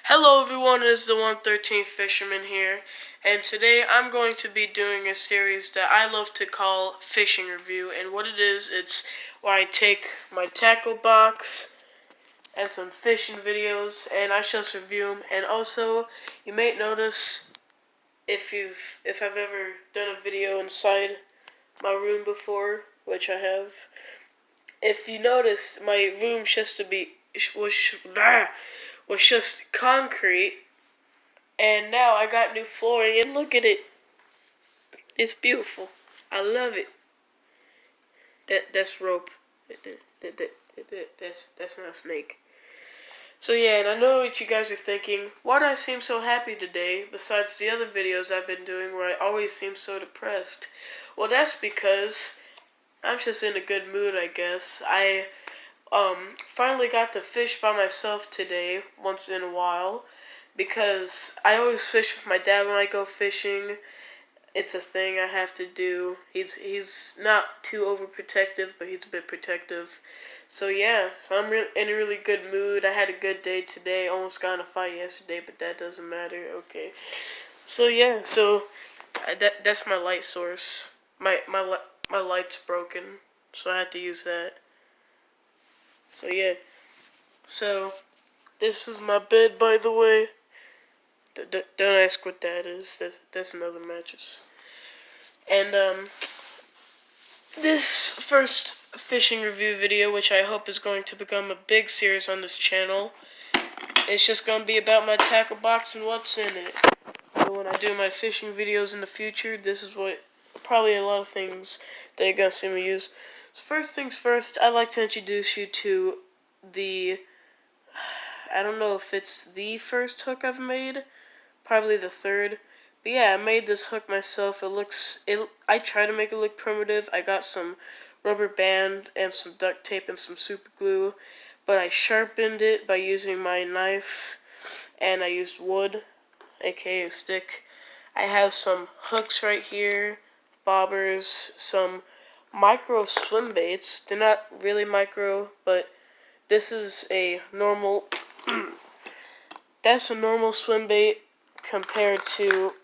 Hello everyone, it is the 113th Fisherman here, and today I'm going to be doing a series that I love to call Fishing Review, and what it is, it's where I take my tackle box and some fishing videos, and I just review them, and also, you may notice, if I've ever done a video inside my room before, which I have, if you notice, my room was just concrete. And now I got new flooring, and look at it. It's beautiful. I love it. That's rope. That's not a snake. So yeah, and I know what you guys are thinking. Why do I seem so happy today, besides the other videos I've been doing where I always seem so depressed? Well, that's because I'm just in a good mood, I guess. I finally got to fish by myself today, once in a while. Because I always fish with my dad when I go fishing. It's a thing I have to do. He's not too overprotective, but he's a bit protective. So yeah, so I'm in a really good mood. I had a good day today. Almost got in a fight yesterday, but that doesn't matter. Okay. So yeah, that's my light source. My light's broken, so I had to use that. So yeah. So this is my bed, by the way. Don't ask what that is. That's another mattress. And this first fishing review video, which I hope is going to become a big series on this channel, it's just going to be about my tackle box and what's in it. So when I do my fishing videos in the future, this is what probably a lot of things that you're going to see me use. So first things first, I'd like to introduce you to the, I don't know if it's the first hook I've made, probably the third. But yeah, I made this hook myself. I try to make it look primitive. I got some rubber band and some duct tape and some super glue, but I sharpened it by using my knife, and I used wood, aka a stick. I have some hooks right here, bobbers, some micro swim baits. They're not really micro, but this is a normal, that's a normal swim bait compared to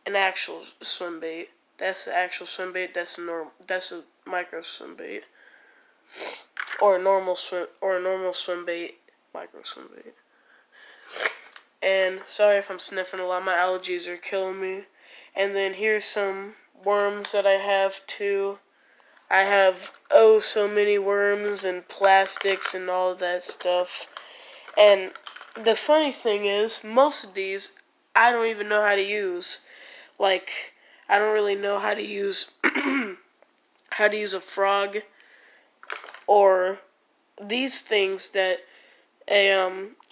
an actual swim bait. That's the actual swim bait. That's a micro swim bait, or a normal swim bait, micro swim bait. And sorry if I'm sniffing a lot. My allergies are killing me. And then here's some worms that I have too. I have so many worms and plastics and all of that stuff. And the funny thing is, most of these I don't even know how to use. Like, I don't really know how to use a frog or these things that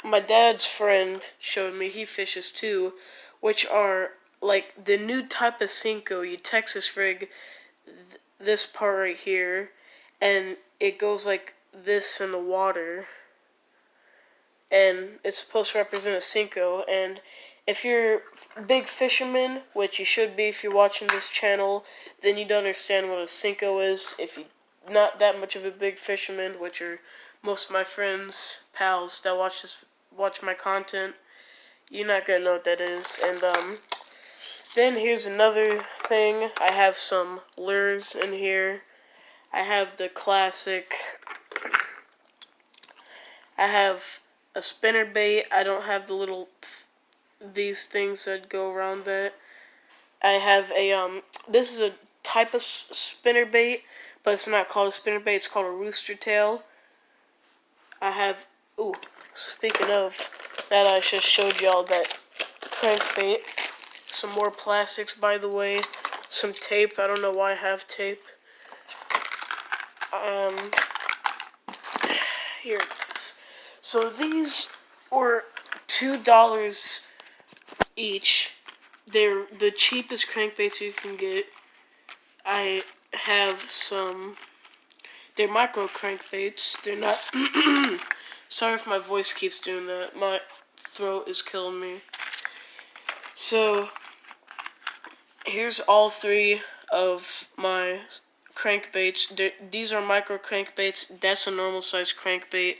my dad's friend showed me. He fishes too, which are like the new type of Cinco. You Texas rig this part right here, and it goes like this in the water, and it's supposed to represent a Cinco. And if you're a big fisherman, which you should be if you're watching this channel, then you'd understand what a Cinco is. If you're not that much of a big fisherman, which are most of my friends, pals that watch my content, you're not gonna know what that is. And then here's another thing. I have some lures in here. I have the classic. I have a spinner bait. I don't have the little these things that go around that. I have a this is a type of spinner bait, but it's not called a spinner bait. It's called a rooster tail. I have speaking of that, I just showed y'all that crankbait. Some more plastics, by the way. Some tape. I don't know why I have tape. Here it is. So these were $2 each. They're the cheapest crankbaits you can get. I have some. They're micro crankbaits. They're not. Sorry if my voice keeps doing that. My throat is killing me. So here's all three of my crankbaits. These are micro crankbaits. That's a normal size crankbait,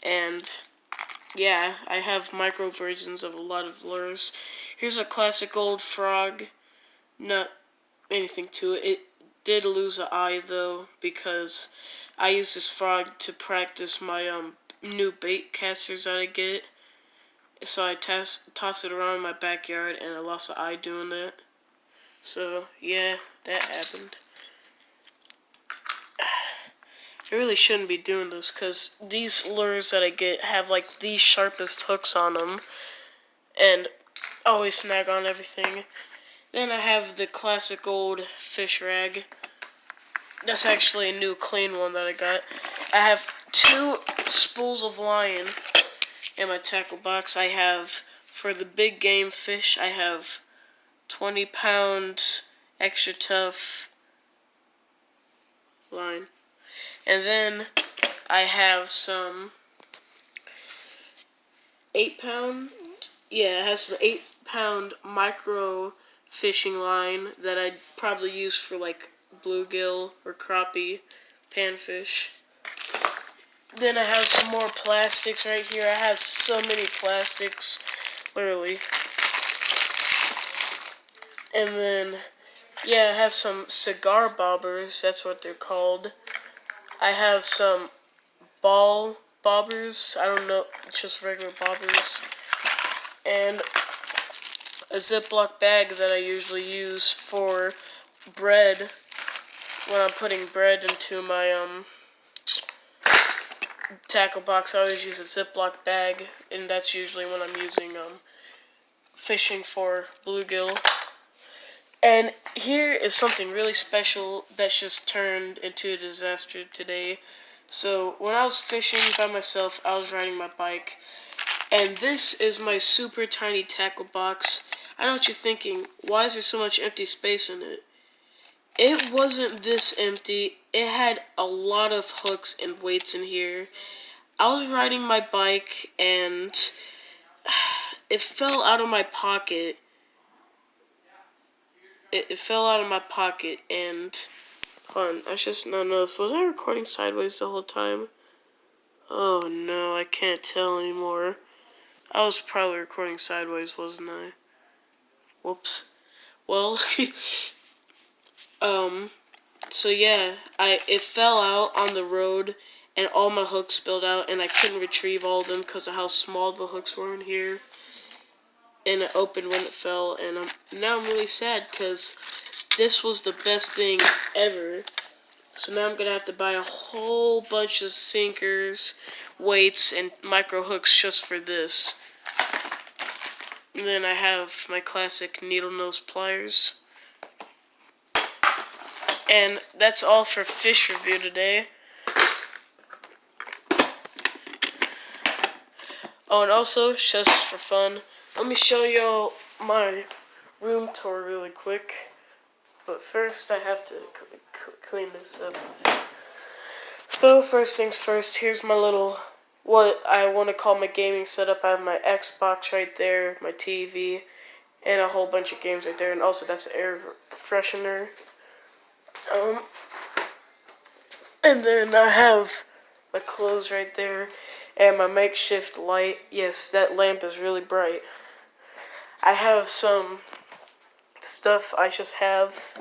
and yeah, I have micro versions of a lot of lures. Here's a classic old frog. Not anything to it. It did lose an eye though because I used this frog to practice my new bait casters that I get. So I tossed it around in my backyard and I lost an eye doing that. So yeah, that happened. I really shouldn't be doing this because these lures that I get have like the sharpest hooks on them and always snag on everything. Then I have the classic old fish rag. That's actually a new clean one that I got. I have 2 spools of line in my tackle box. I have, for the big game fish, I have 20-pound extra tough line. And then I have some 8-pound, yeah, it has some 8-pound micro fishing line that I'd probably use for like bluegill or crappie, panfish. Then I have some more plastics right here. I have so many plastics, literally. And then, yeah, I have some cigar bobbers, that's what they're called. I have some ball bobbers, I don't know, just regular bobbers. And a Ziploc bag that I usually use for bread when I'm putting bread into my tackle box. I always use a Ziploc bag, and that's usually when I'm using fishing for bluegill. And here is something really special that's just turned into a disaster today. So when I was fishing by myself, I was riding my bike, and this is my super tiny tackle box. I know what you're thinking, why is there so much empty space in it? It wasn't this empty. It had a lot of hooks and weights in here. I was riding my bike and it fell out of my pocket. It fell out of my pocket and... Hold on, I just now noticed. Was I recording sideways the whole time? Oh no, I can't tell anymore. I was probably recording sideways, wasn't I? Whoops. Well, so yeah, it fell out on the road, and all my hooks spilled out, and I couldn't retrieve all of them because of how small the hooks were in here. And it opened when it fell, and now I'm really sad because this was the best thing ever. So now I'm gonna have to buy a whole bunch of sinkers, weights, and micro hooks just for this. And then I have my classic needle nose pliers. And that's all for fish review today. Oh, and also, just for fun, let me show y'all my room tour really quick. But first, I have to clean this up. So, first things first, here's my little, what I want to call my gaming setup. I have my Xbox right there, my TV, and a whole bunch of games right there. And also, that's the air freshener. And then I have my clothes right there, and my makeshift light. Yes, that lamp is really bright. I have some stuff I just have.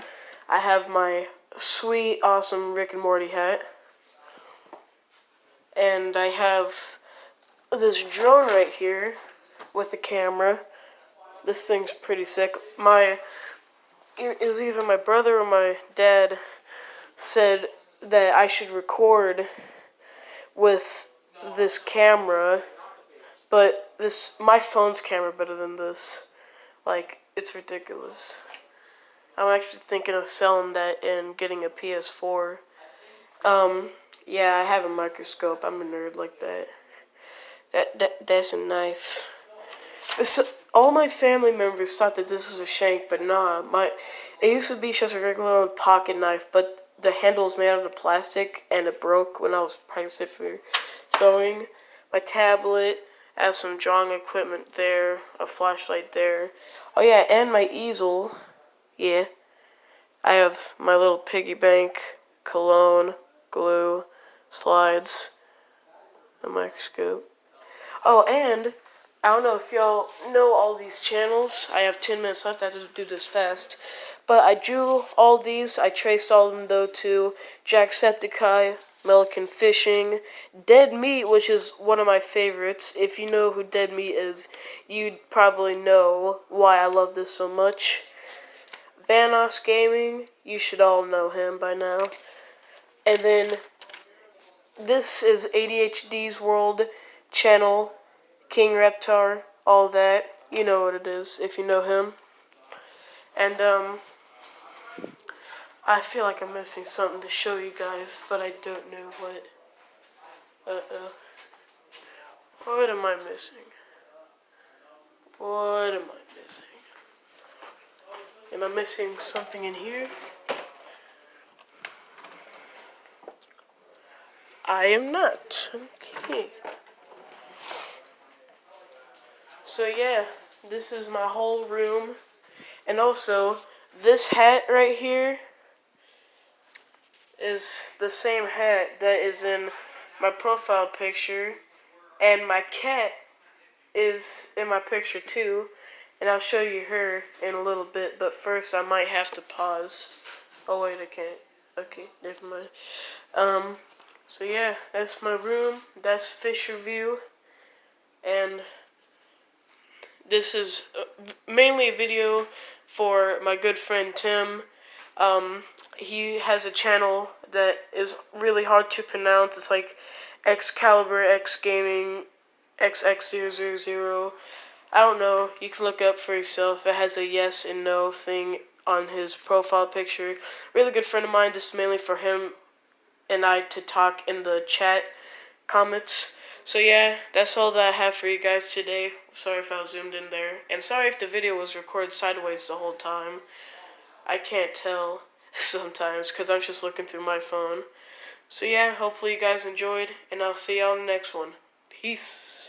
I have my sweet, awesome Rick and Morty hat. And I have this drone right here with a camera. This thing's pretty sick. It was either my brother or my dad said that I should record with this camera, but my phone's camera better than this. Like, it's ridiculous. I'm actually thinking of selling that and getting a PS4. Yeah, I have a microscope. I'm a nerd like that. That's a knife. All my family members thought that this was a shank, but nah. It used to be just a regular old pocket knife, but the handle is made out of plastic, and it broke when I was practicing for throwing. My tablet has some drawing equipment there, a flashlight there. Oh yeah, and my easel. Yeah. I have my little piggy bank, cologne, glue, slides, the microscope. Oh, and I don't know if y'all know all these channels. I have 10 minutes left. I have to do this fast. But I drew all these. I traced all of them, though, to Jacksepticeye, Melican Fishing, Dead Meat, which is one of my favorites. If you know who Dead Meat is, you'd probably know why I love this so much. Vanos Gaming, you should all know him by now. And then this is ADHD's World channel, King Reptar, all that. You know what it is if you know him. And I feel like I'm missing something to show you guys, but I don't know what. What am I missing? What am I missing? Am I missing something in here? I am not. Okay. So yeah, this is my whole room. And also, this hat right here is the same hat that is in my profile picture. And my cat is in my picture too. And I'll show you her in a little bit. But first, I might have to pause. Oh wait, I can't. Okay, never mind. So yeah, that's my room. That's Fisher View. And this is mainly a video for my good friend Tim. He has a channel that is really hard to pronounce. It's like Excalibur X Gaming XX000. I don't know. You can look up for yourself. It has a yes and no thing on his profile picture. Really good friend of mine. This is mainly for him and I to talk in the chat comments. So yeah, that's all that I have for you guys today. Sorry if I was zoomed in there. And sorry if the video was recorded sideways the whole time. I can't tell sometimes because I'm just looking through my phone. So yeah, hopefully you guys enjoyed, and I'll see y'all in the next one. Peace.